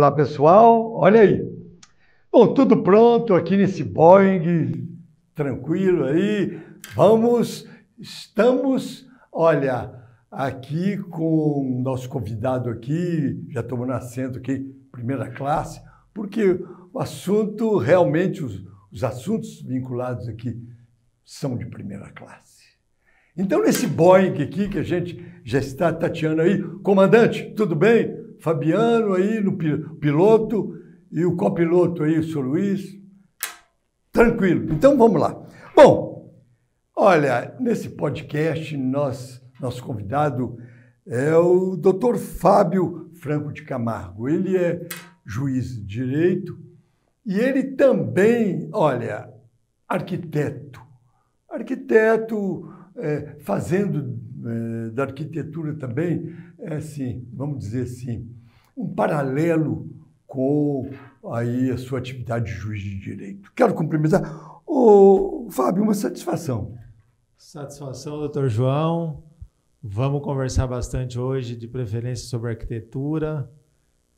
Olá, pessoal. Olha aí. Bom, tudo pronto aqui nesse Boeing, tranquilo aí. Estamos, olha, aqui com o nosso convidado aqui, já tomando assento aqui, primeira classe, porque o assunto, realmente, os assuntos vinculados aqui são de primeira classe. Então, nesse Boeing aqui, que a gente já está tateando aí, comandante, tudo bem? Fabiano aí no piloto e o copiloto aí, o Sr. Luiz. Tranquilo. Então, vamos lá. Bom, olha, nesse podcast, nosso convidado é o Dr. Fábio Franco de Camargo. Ele é juiz de direito e ele também, olha, arquiteto. Fazendo da arquitetura também, assim, vamos dizer assim, um paralelo com aí a sua atividade de juiz de direito. Quero cumprimentar. Ô, Fábio, uma satisfação. Satisfação, doutor João. Vamos conversar bastante hoje, de preferência sobre arquitetura,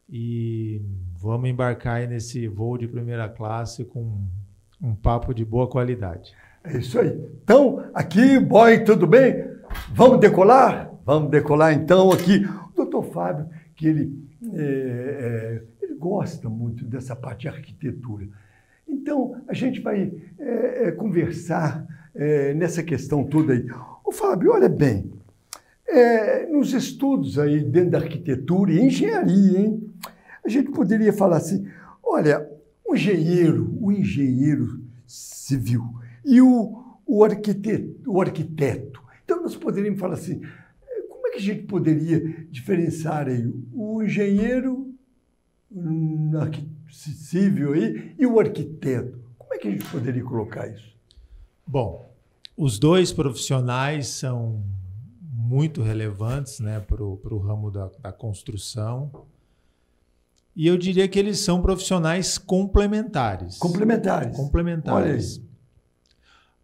e vamos embarcar aí nesse voo de primeira classe com um papo de boa qualidade. É isso aí. Então, aqui, boy, tudo bem? Vamos decolar? Vamos decolar, então, aqui. O doutor Fábio, que ele gosta muito dessa parte de arquitetura. Então, a gente vai conversar nessa questão toda aí. Ô, Fábio, olha bem, nos estudos aí dentro da arquitetura e engenharia, hein? A gente poderia falar assim, olha, o engenheiro civil e o arquiteto. Então, nós poderíamos falar assim, como é que a gente poderia diferenciar aí o engenheiro civil aí e o arquiteto? Como é que a gente poderia colocar isso? Bom, os dois profissionais são muito relevantes, né, para o ramo da construção. E eu diria que eles são profissionais complementares. Complementares. Olha aí.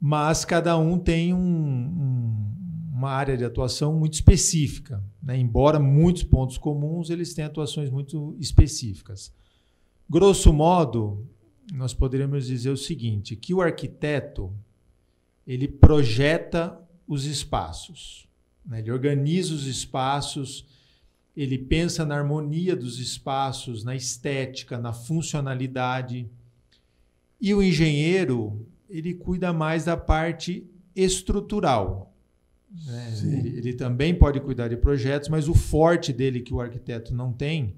Mas cada um tem uma área de atuação muito específica, né? Embora muitos pontos comuns, eles têm atuações muito específicas. Grosso modo, nós poderíamos dizer o seguinte, que o arquiteto, ele projeta os espaços, né? Ele organiza os espaços, ele pensa na harmonia dos espaços, na estética, na funcionalidade. E o engenheiro, ele cuida mais da parte estrutural. Né? Ele também pode cuidar de projetos, mas o forte dele, que o arquiteto não tem,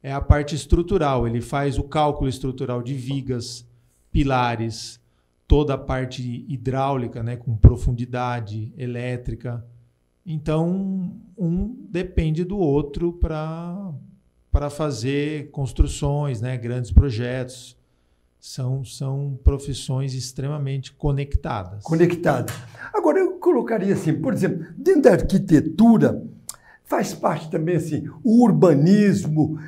é a parte estrutural. Ele faz o cálculo estrutural de vigas, pilares, toda a parte hidráulica, né, com profundidade, elétrica. Então, um depende do outro para fazer construções, né, grandes projetos. São profissões extremamente conectadas. Conectadas. Agora, eu colocaria assim, por exemplo, dentro da arquitetura, faz parte também assim, o urbanismo,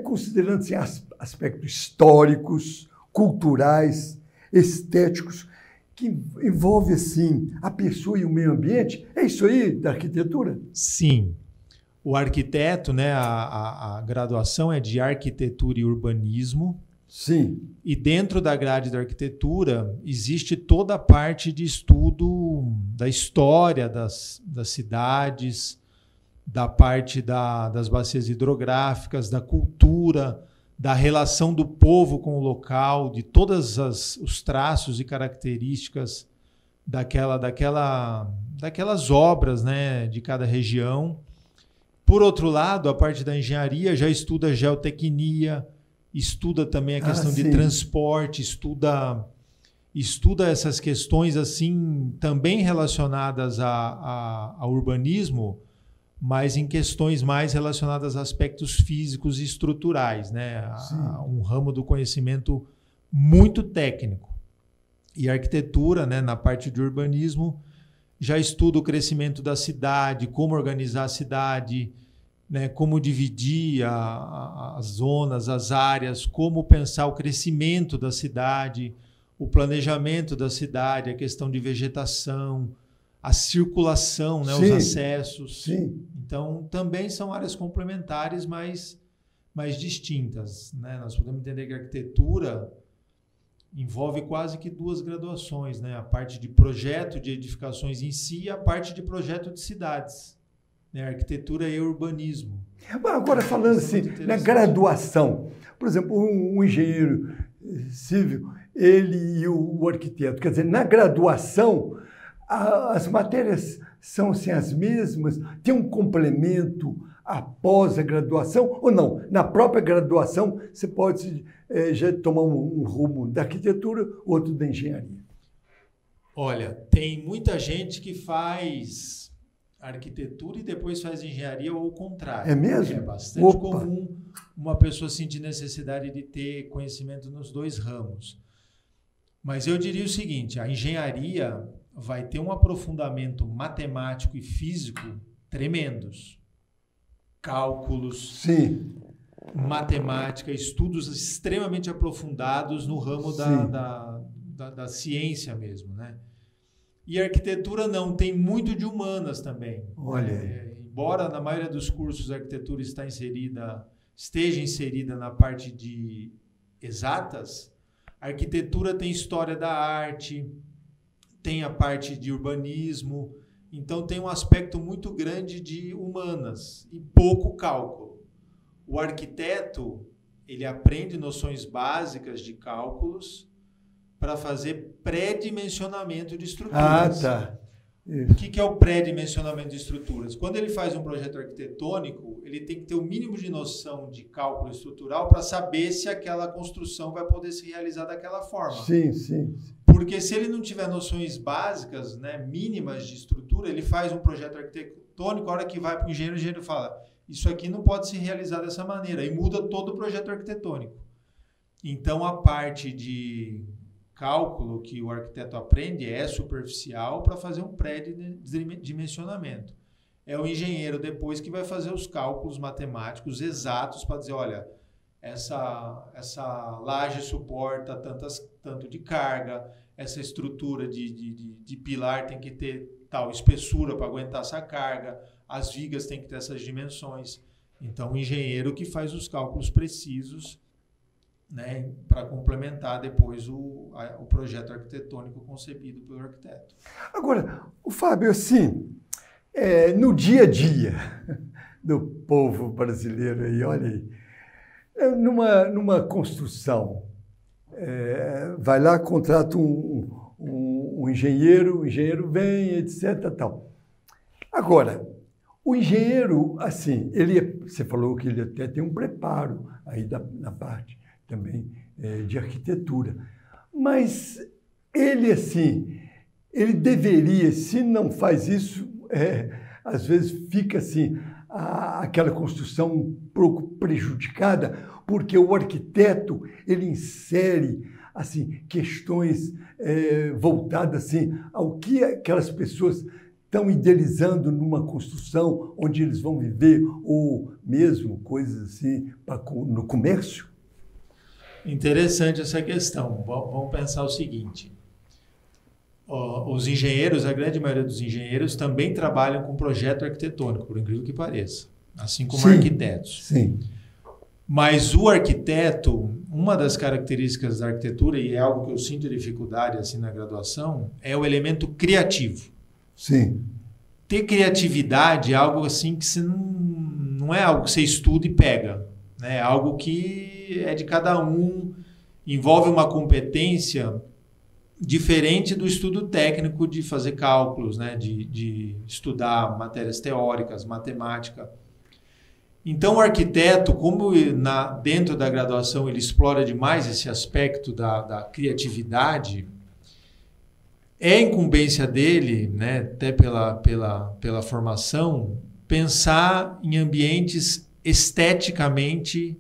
considerando assim, aspectos históricos, culturais, estéticos, que envolve assim, a pessoa e o meio ambiente. É isso aí da arquitetura? Sim. O arquiteto, né, a graduação é de arquitetura e urbanismo. Sim. E dentro da grade da arquitetura existe toda a parte de estudo da história das cidades, da parte das bacias hidrográficas, da cultura, da relação do povo com o local, de todos os traços e características daquelas obras, né, de cada região. Por outro lado, a parte da engenharia já estuda geotecnia, estuda também a questão de transporte, estuda essas questões assim também relacionadas ao urbanismo, mas em questões mais relacionadas a aspectos físicos e estruturais, né? Um ramo do conhecimento muito técnico. E a arquitetura, né, na parte de urbanismo, já estuda o crescimento da cidade, como organizar a cidade, né, como dividir as zonas, as áreas, como pensar o crescimento da cidade, o planejamento da cidade, a questão de vegetação, a circulação, né, os acessos. Sim. Então, também são áreas complementares, mas mas distintas, né? Nós podemos entender que a arquitetura envolve quase que duas graduações, né? A parte de projeto de edificações em si e a parte de projeto de cidades, né? Arquitetura e urbanismo. Agora, falando assim, na graduação, por exemplo, um engenheiro civil, ele e o arquiteto, quer dizer, na graduação, as matérias são assim, as mesmas? Tem um complemento após a graduação ou não? Na própria graduação, você pode já tomar um rumo da arquitetura, outro da engenharia. Olha, tem muita gente que faz arquitetura e depois faz engenharia ou o contrário. É mesmo? É bastante comum uma pessoa sentir necessidade de ter conhecimento nos dois ramos. Mas eu diria o seguinte, a engenharia vai ter um aprofundamento matemático e físico tremendos. Cálculos, sim, matemática, estudos extremamente aprofundados no ramo da ciência mesmo, né? E a arquitetura não, tem muito de humanas também. Olha. Embora na maioria dos cursos a arquitetura esteja inserida na parte de exatas, a arquitetura tem história da arte, tem a parte de urbanismo, então tem um aspecto muito grande de humanas e pouco cálculo. O arquiteto, ele aprende noções básicas de cálculos para fazer pré-dimensionamento de estruturas. Tá. Isso. O que é o pré-dimensionamento de estruturas? Quando ele faz um projeto arquitetônico, ele tem que ter o mínimo de noção de cálculo estrutural para saber se aquela construção vai poder se realizar daquela forma. Sim, sim. Porque se ele não tiver noções básicas, né, mínimas de estrutura, ele faz um projeto arquitetônico, a hora que vai para o engenheiro fala, isso aqui não pode se realizar dessa maneira, e muda todo o projeto arquitetônico. Então, a parte de cálculo que o arquiteto aprende é superficial para fazer um pré-dimensionamento. É o engenheiro depois que vai fazer os cálculos matemáticos exatos para dizer, olha, essa laje suporta tanto de carga, essa estrutura de pilar tem que ter tal espessura para aguentar essa carga, as vigas têm que ter essas dimensões. Então, o engenheiro que faz os cálculos precisos, né, para complementar depois o projeto arquitetônico concebido pelo arquiteto. Agora, o Fábio, assim, no dia a dia do povo brasileiro, aí, olha aí, numa construção, vai lá, contrata um engenheiro, o engenheiro vem, etc. Tal. Agora, o engenheiro, assim, você falou que ele até tem um preparo aí na parte também de arquitetura. Mas ele, assim, ele deveria, se não faz isso, às vezes fica assim, aquela construção um pouco prejudicada, porque o arquiteto, ele insere, assim, questões voltadas, assim, ao que aquelas pessoas estão idealizando numa construção onde eles vão viver, ou mesmo coisas assim, no comércio. Interessante essa questão. Vamos pensar o seguinte. Os engenheiros, a grande maioria dos engenheiros, também trabalham com projeto arquitetônico, por incrível que pareça. Assim como arquitetos. Sim. Mas o arquiteto, uma das características da arquitetura, e é algo que eu sinto dificuldade assim na graduação, é o elemento criativo. Sim. Ter criatividade é algo assim que você não é algo que você estuda e pega. É algo que é de cada um, envolve uma competência diferente do estudo técnico de fazer cálculos, né? de estudar matérias teóricas, matemática. Então, o arquiteto, como dentro da graduação ele explora demais esse aspecto da criatividade, é incumbência dele, né? Até pela formação, pensar em ambientes esteticamente,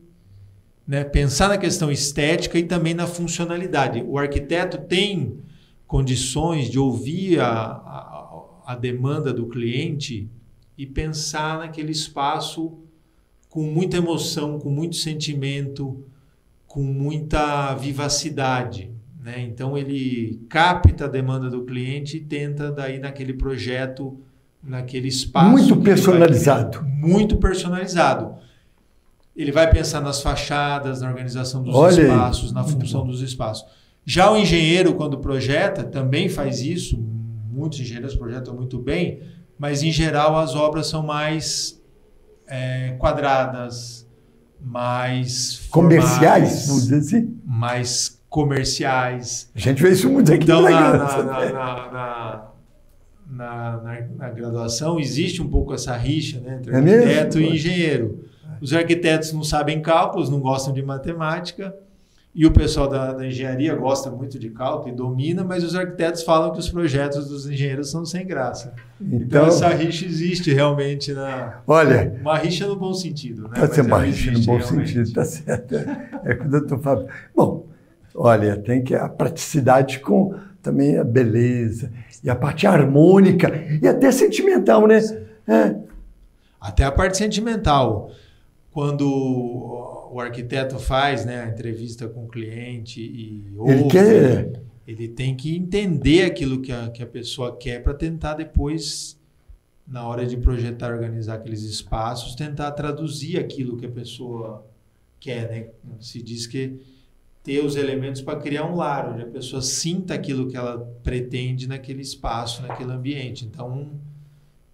né? Pensar na questão estética e também na funcionalidade. O arquiteto tem condições de ouvir a demanda do cliente e pensar naquele espaço com muita emoção, com muito sentimento, com muita vivacidade, né? Então ele capta a demanda do cliente e tenta daí naquele projeto, naquele espaço. Muito personalizado. Muito personalizado. ele vai pensar nas fachadas, na organização dos Olha espaços, aí. na função dos espaços. Já o engenheiro, quando projeta, também faz isso. Muitos engenheiros projetam muito bem, mas, em geral, as obras são mais quadradas, mais comerciais, vamos dizer assim. mais comerciais. A gente vê isso muito aqui Então, na na graduação, existe um pouco essa rixa, né, entre É arquiteto mesmo? e engenheiro. Os arquitetos não sabem cálculos, não gostam de matemática, e o pessoal da engenharia gosta muito de cálculo e domina, mas os arquitetos falam que os projetos dos engenheiros são sem graça. Então essa rixa existe realmente. Olha, uma rixa no bom sentido. Né? Pode ser uma rixa no bom realmente. sentido, tá certo. É com o doutor Fábio. Bom, olha, tem que a praticidade com também a beleza, e a parte harmônica, e até sentimental, né? Até a parte sentimental. Quando o arquiteto faz, né, a entrevista com o cliente e ouve, ele tem que entender aquilo que a pessoa quer para tentar depois, na hora de projetar, organizar aqueles espaços, tentar traduzir aquilo que a pessoa quer, né? Se diz que ter os elementos para criar um lar, onde a pessoa sinta aquilo que ela pretende naquele espaço, naquele ambiente. Então,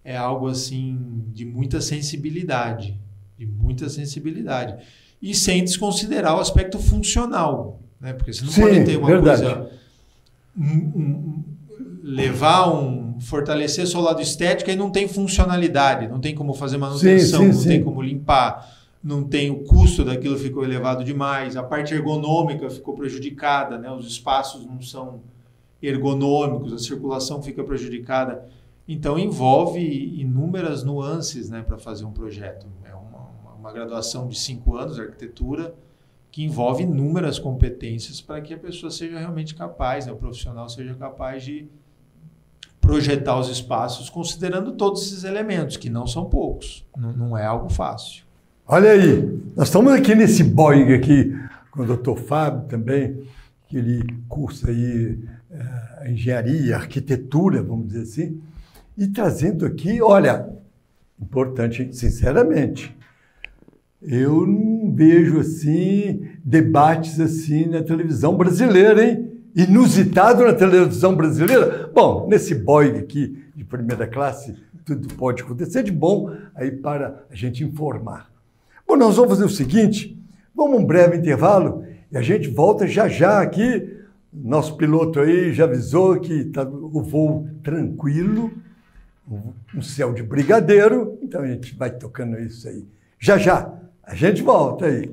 é algo assim de muita sensibilidade. E sem desconsiderar o aspecto funcional, né? Porque você não pode ter uma coisa... fortalecer só o lado estético e não tem funcionalidade, não tem como fazer manutenção, não tem como limpar, não tem o custo daquilo ficou elevado demais, a parte ergonômica ficou prejudicada, né? Os espaços não são ergonômicos, a circulação fica prejudicada. Então, envolve inúmeras nuances, né, para fazer um projeto. É uma graduação de 5 anos de arquitetura que envolve inúmeras competências para que a pessoa seja realmente capaz, né, o profissional seja capaz de projetar os espaços considerando todos esses elementos, que não são poucos. Não é algo fácil. Olha aí, nós estamos aqui nesse Boeing aqui com o doutor Fábio também, que ele cursa aí engenharia, arquitetura, vamos dizer assim, e trazendo aqui, olha, importante, sinceramente, eu não vejo assim debates assim na televisão brasileira, hein? Inusitado na televisão brasileira. Bom, nesse Boeing aqui de primeira classe, tudo pode acontecer de bom aí para a gente informar. Bom, nós vamos fazer o seguinte, vamos um breve intervalo e a gente volta já já aqui. Nosso piloto aí já avisou que está o voo tranquilo, um céu de brigadeiro, então a gente vai tocando isso aí. Já já, a gente volta aí.